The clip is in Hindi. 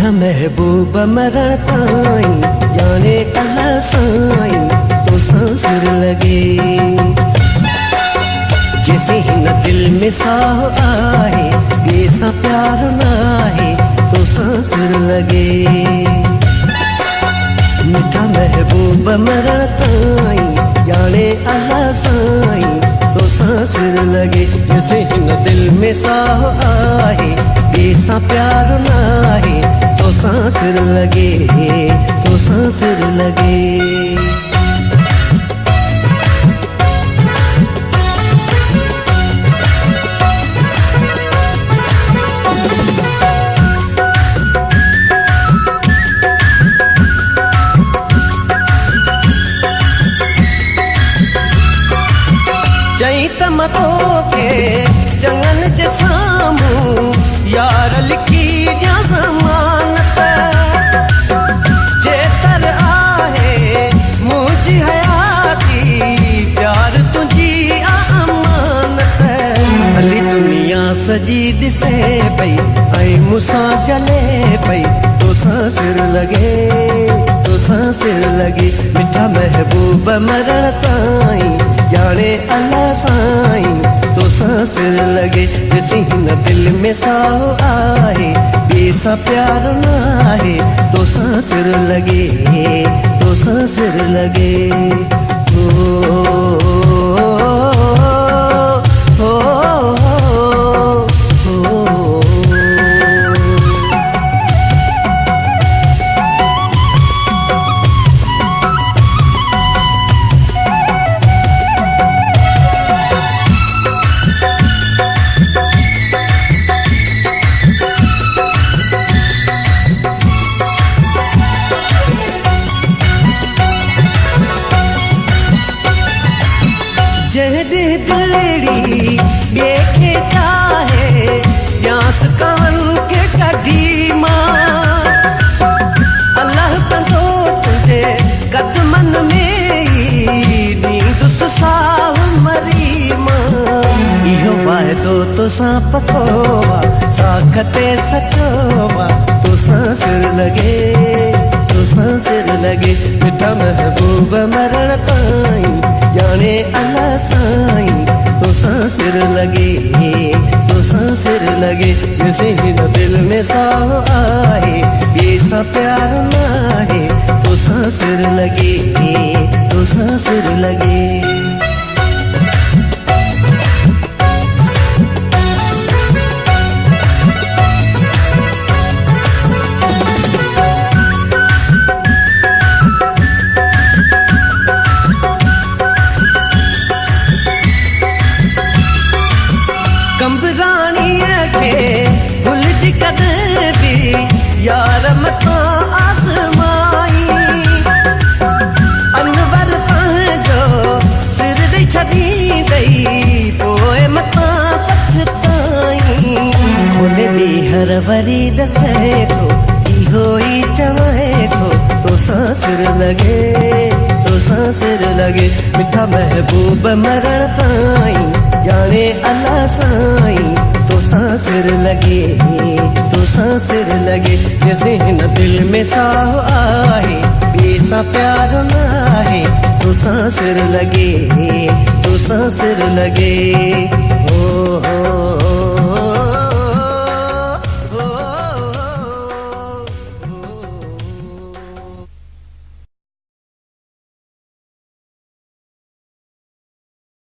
मिठा महबूब मरण ताई जाने अल्लाह साई तो सांसुर लगे। जैसे ही न दिल में साह आए बेसा प्यार नाहे तो सांसुर लगे। मिठा महबूब मरण ताई जाने अल्लाह साई तो सांसुर लगे। जैसे ही न दिल में साह आए बेसा प्यार नाहे तो सांसुर लगे, तो सांसुर लगे। चैत मतो के चंगन जे सामू यार लिखी जा ज़मानत जेतर आहे मुझी हयाती प्यार तुझी अमानत। हली दुनिया सजी दिसे पई ऐं मूंसां जले पई तो सांसुर लगे, तो सांसुर लगे। मिठा महबूब मरण ताई जाने अल्लाह साईं तो सांसुर लगे। जैसे ही न दिल में साह आए बेसा प्यार नाहे तो सांसुर लगे, तो सांसुर लगे। जहदे दिलड़ी बेखे चाहे यास कान के कढी मां अल्लाह कंदो तुझे कदमन में नींद सुसाह मरी मां। इहो वायदो तो सां पको साखते सचोवा तो सांसुर लगे, तो सांसुर लगे। मिठा महबूब मरण ताई जाने अल्लाह साईं तो सांसुर लगे, तो सांसुर लगे। जैसे ही न दिल में साह आए बेसा प्यार नाहे तो सांसुर लगे, तो सांसुर लगे। कंबराणीअ खे भुलिजी कॾहिं बि यार मथां आज़माई अनवर पंहिंजो सिर ॾेई छॾींदई पोइ मथां पछताई। खोले ॿीहर वरी ॾसे थो इहो ई चवे थो तो सांसुर लगे, तो सांसुर लगे। मिठा महबूब मरण ताई जाने अल्लाह साईं तो सांसुर लगे, तो सांसुर लगे। जैसे न दिल में साह आए बेसा प्यार नाहे तो सांसुर लगे, तो सांसुर लगे। ओ हो